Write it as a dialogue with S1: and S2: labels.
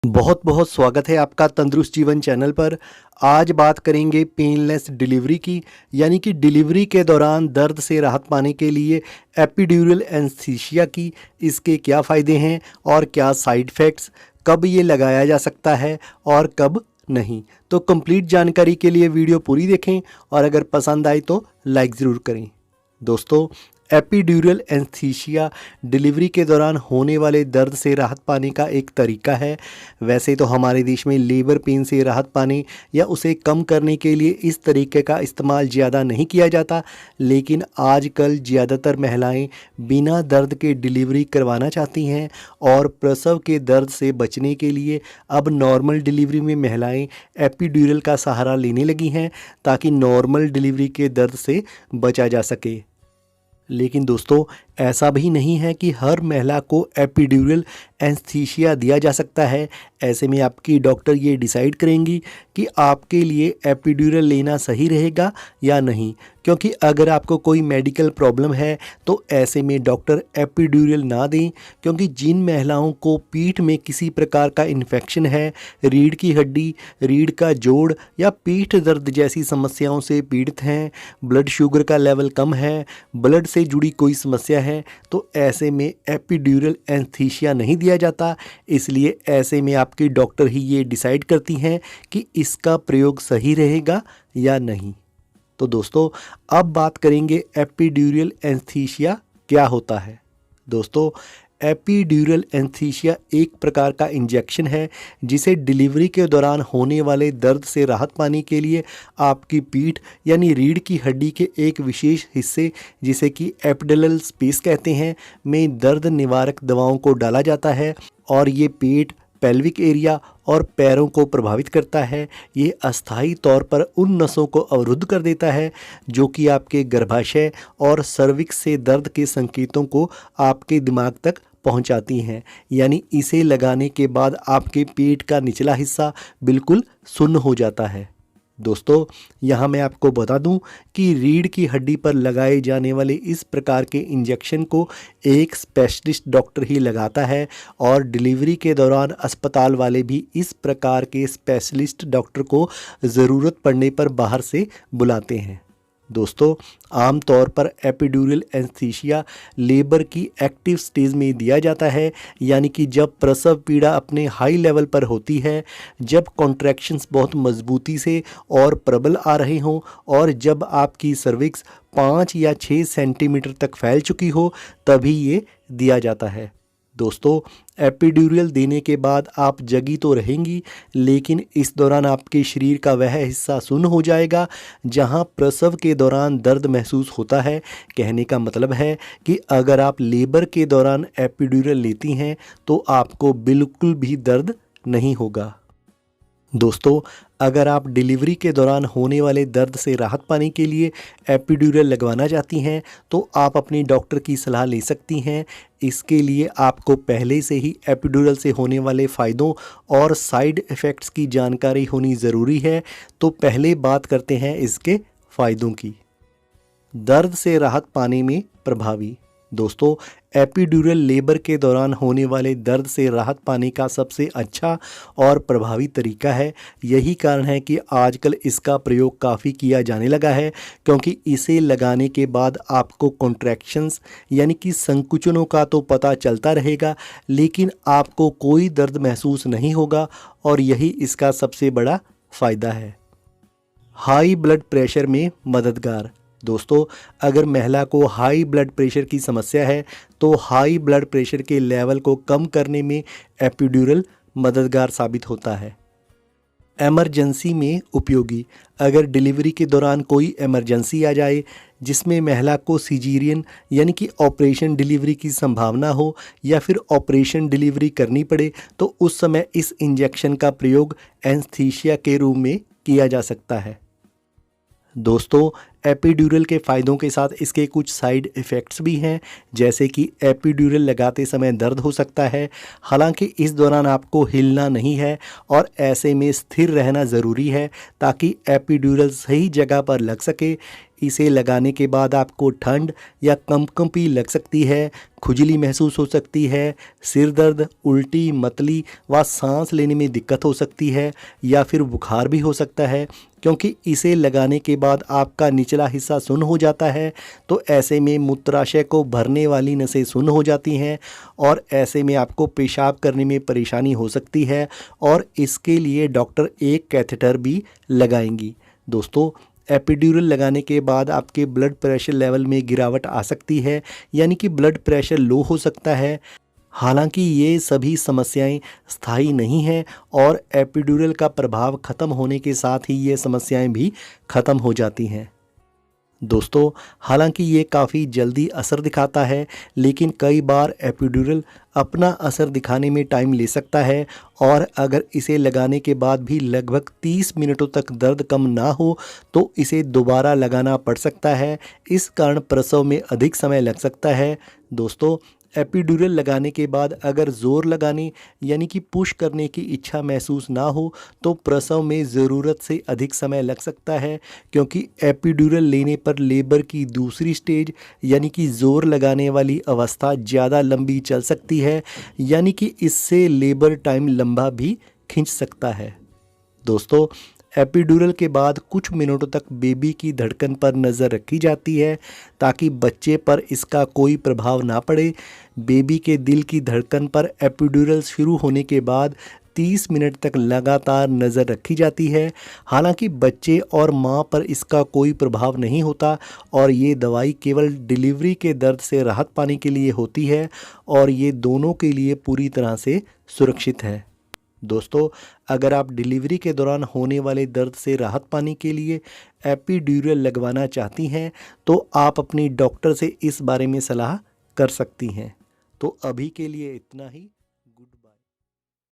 S1: बहुत बहुत स्वागत है आपका तंदुरुस्त जीवन चैनल पर। आज बात करेंगे पेनलेस डिलीवरी की, यानी कि डिलीवरी के दौरान दर्द से राहत पाने के लिए एपिड्यूरल एनेस्थीसिया की। इसके क्या फ़ायदे हैं और क्या साइड इफ़ेक्ट्स, कब ये लगाया जा सकता है और कब नहीं। तो कंप्लीट जानकारी के लिए वीडियो पूरी देखें और अगर पसंद आए तो लाइक ज़रूर करें। दोस्तों, एपिड्यूरल एनेस्थीसिया डिलीवरी के दौरान होने वाले दर्द से राहत पाने का एक तरीका है। वैसे तो हमारे देश में लेबर पेन से राहत पाने या उसे कम करने के लिए इस तरीके का इस्तेमाल ज़्यादा नहीं किया जाता, लेकिन आजकल ज़्यादातर महिलाएं बिना दर्द के डिलीवरी करवाना चाहती हैं और प्रसव के दर्द से बचने के लिए अब नॉर्मल डिलीवरी में महिलाएं एपिड्यूरल का सहारा लेने लगी हैं ताकि नॉर्मल डिलीवरी के दर्द से बचा जा सके। लेकिन दोस्तों, ऐसा भी नहीं है कि हर महिला को एपिड्यूरल एनेस्थीसिया दिया जा सकता है। ऐसे में आपकी डॉक्टर ये डिसाइड करेंगी कि आपके लिए एपिड्यूरल लेना सही रहेगा या नहीं, क्योंकि अगर आपको कोई मेडिकल प्रॉब्लम है तो ऐसे में डॉक्टर एपिड्यूरल ना दें, क्योंकि जिन महिलाओं को पीठ में किसी प्रकार का इन्फेक्शन है, रीढ़ की हड्डी, रीढ़ का जोड़ या पीठ दर्द जैसी समस्याओं से पीड़ित हैं, ब्लड शुगर का लेवल कम है, ब्लड से जुड़ी कोई समस्या है, तो ऐसे में एपिड्यूरल एनेस्थीसिया नहीं दिया जाता। इसलिए ऐसे में आपकी डॉक्टर ही ये डिसाइड करती हैं कि इसका प्रयोग सही रहेगा या नहीं। तो दोस्तों, अब बात करेंगे एपिड्यूरल एनेस्थीसिया क्या होता है। दोस्तों, एपिड्यूरल एनेस्थीसिया एक प्रकार का इंजेक्शन है जिसे डिलीवरी के दौरान होने वाले दर्द से राहत पाने के लिए आपकी पीठ यानी रीढ़ की हड्डी के एक विशेष हिस्से, जिसे कि एपिडुरल स्पेस कहते हैं, में दर्द निवारक दवाओं को डाला जाता है और ये पेट, पेल्विक एरिया और पैरों को प्रभावित करता है। ये अस्थायी तौर पर उन नसों को अवरुद्ध कर देता है जो कि आपके गर्भाशय और सर्विक्स से दर्द के संकेतों को आपके दिमाग तक पहुंचाती हैं। यानी इसे लगाने के बाद आपके पेट का निचला हिस्सा बिल्कुल सुन्न हो जाता है। दोस्तों, यहाँ मैं आपको बता दूं कि रीढ़ की हड्डी पर लगाए जाने वाले इस प्रकार के इंजेक्शन को एक स्पेशलिस्ट डॉक्टर ही लगाता है और डिलीवरी के दौरान अस्पताल वाले भी इस प्रकार के स्पेशलिस्ट डॉक्टर को ज़रूरत पड़ने पर बाहर से बुलाते हैं। दोस्तों, आमतौर पर एपिड्यूरल एनेस्थीसिया लेबर की एक्टिव स्टेज में दिया जाता है, यानी कि जब प्रसव पीड़ा अपने हाई लेवल पर होती है, जब कॉन्ट्रैक्शंस बहुत मजबूती से और प्रबल आ रहे हों और जब आपकी सर्विक्स 5 या 6 सेंटीमीटर तक फैल चुकी हो, तभी ये दिया जाता है। दोस्तों, एपिड्यूरल देने के बाद आप जगी तो रहेंगी, लेकिन इस दौरान आपके शरीर का वह हिस्सा सुन्न हो जाएगा जहां प्रसव के दौरान दर्द महसूस होता है। कहने का मतलब है कि अगर आप लेबर के दौरान एपिड्यूरल लेती हैं तो आपको बिल्कुल भी दर्द नहीं होगा। दोस्तों, अगर आप डिलीवरी के दौरान होने वाले दर्द से राहत पाने के लिए एपिड्यूरल लगवाना चाहती हैं तो आप अपनी डॉक्टर की सलाह ले सकती हैं। इसके लिए आपको पहले से ही एपिड्यूरल से होने वाले फ़ायदों और साइड इफ़ेक्ट्स की जानकारी होनी ज़रूरी है। तो पहले बात करते हैं इसके फ़ायदों की। दर्द से राहत पाने में प्रभावी। दोस्तों, एपिड्यूरल लेबर के दौरान होने वाले दर्द से राहत पाने का सबसे अच्छा और प्रभावी तरीका है। यही कारण है कि आजकल इसका प्रयोग काफ़ी किया जाने लगा है, क्योंकि इसे लगाने के बाद आपको कॉन्ट्रैक्शंस यानी कि संकुचनों का तो पता चलता रहेगा, लेकिन आपको कोई दर्द महसूस नहीं होगा और यही इसका सबसे बड़ा फ़ायदा है। हाई ब्लड प्रेशर में मददगार। दोस्तों, अगर महिला को हाई ब्लड प्रेशर की समस्या है तो हाई ब्लड प्रेशर के लेवल को कम करने में एपिड्यूरल मददगार साबित होता है। इमरजेंसी में उपयोगी। अगर डिलीवरी के दौरान कोई इमरजेंसी आ जाए जिसमें महिला को सिजेरियन यानी कि ऑपरेशन डिलीवरी की संभावना हो या फिर ऑपरेशन डिलीवरी करनी पड़े, तो उस समय इस इंजेक्शन का प्रयोग एनेस्थीसिया के रूप में किया जा सकता है। दोस्तों, एपिड्यूरल के फ़ायदों के साथ इसके कुछ साइड इफ़ेक्ट्स भी हैं, जैसे कि एपिड्यूरल लगाते समय दर्द हो सकता है। हालांकि इस दौरान आपको हिलना नहीं है और ऐसे में स्थिर रहना ज़रूरी है ताकि एपिड्यूरल सही जगह पर लग सके। इसे लगाने के बाद आपको ठंड या कंपकंपी लग सकती है, खुजली महसूस हो सकती है, सिर दर्द, उल्टी, मतली व सांस लेने में दिक्कत हो सकती है या फिर बुखार भी हो सकता है, क्योंकि इसे लगाने के बाद आपका निचला हिस्सा सुन्न हो जाता है। तो ऐसे में मूत्राशय को भरने वाली नसें सुन्न हो जाती हैं और ऐसे में आपको पेशाब करने में परेशानी हो सकती है और इसके लिए डॉक्टर एक कैथेटर भी लगाएंगी। दोस्तों, एपिड्यूरल लगाने के बाद आपके ब्लड प्रेशर लेवल में गिरावट आ सकती है, यानी कि ब्लड प्रेशर लो हो सकता है। हालांकि ये सभी समस्याएं स्थायी नहीं हैं और एपिड्यूरल का प्रभाव खत्म होने के साथ ही ये समस्याएं भी खत्म हो जाती हैं। दोस्तों, हालांकि ये काफ़ी जल्दी असर दिखाता है, लेकिन कई बार एपिड्यूरल अपना असर दिखाने में टाइम ले सकता है और अगर इसे लगाने के बाद भी लगभग 30 मिनटों तक दर्द कम ना हो तो इसे दोबारा लगाना पड़ सकता है। इस कारण प्रसव में अधिक समय लग सकता है। दोस्तों, एपिड्यूरल लगाने के बाद अगर ज़ोर लगाने यानी कि पुश करने की इच्छा महसूस ना हो तो प्रसव में ज़रूरत से अधिक समय लग सकता है, क्योंकि एपिड्यूरल लेने पर लेबर की दूसरी स्टेज यानी कि ज़ोर लगाने वाली अवस्था ज़्यादा लंबी चल सकती है, यानी कि इससे लेबर टाइम लंबा भी खिंच सकता है। दोस्तों, एपिड्यूरल के बाद कुछ मिनटों तक बेबी की धड़कन पर नज़र रखी जाती है ताकि बच्चे पर इसका कोई प्रभाव ना पड़े। बेबी के दिल की धड़कन पर एपिड्यूरल शुरू होने के बाद 30 मिनट तक लगातार नज़र रखी जाती है। हालांकि बच्चे और मां पर इसका कोई प्रभाव नहीं होता और ये दवाई केवल डिलीवरी के दर्द से राहत पाने के लिए होती है और ये दोनों के लिए पूरी तरह से सुरक्षित है। दोस्तों, अगर आप डिलीवरी के दौरान होने वाले दर्द से राहत पाने के लिए एपिड्यूरल लगवाना चाहती हैं तो आप अपनी डॉक्टर से इस बारे में सलाह कर सकती हैं। तो अभी के लिए इतना ही।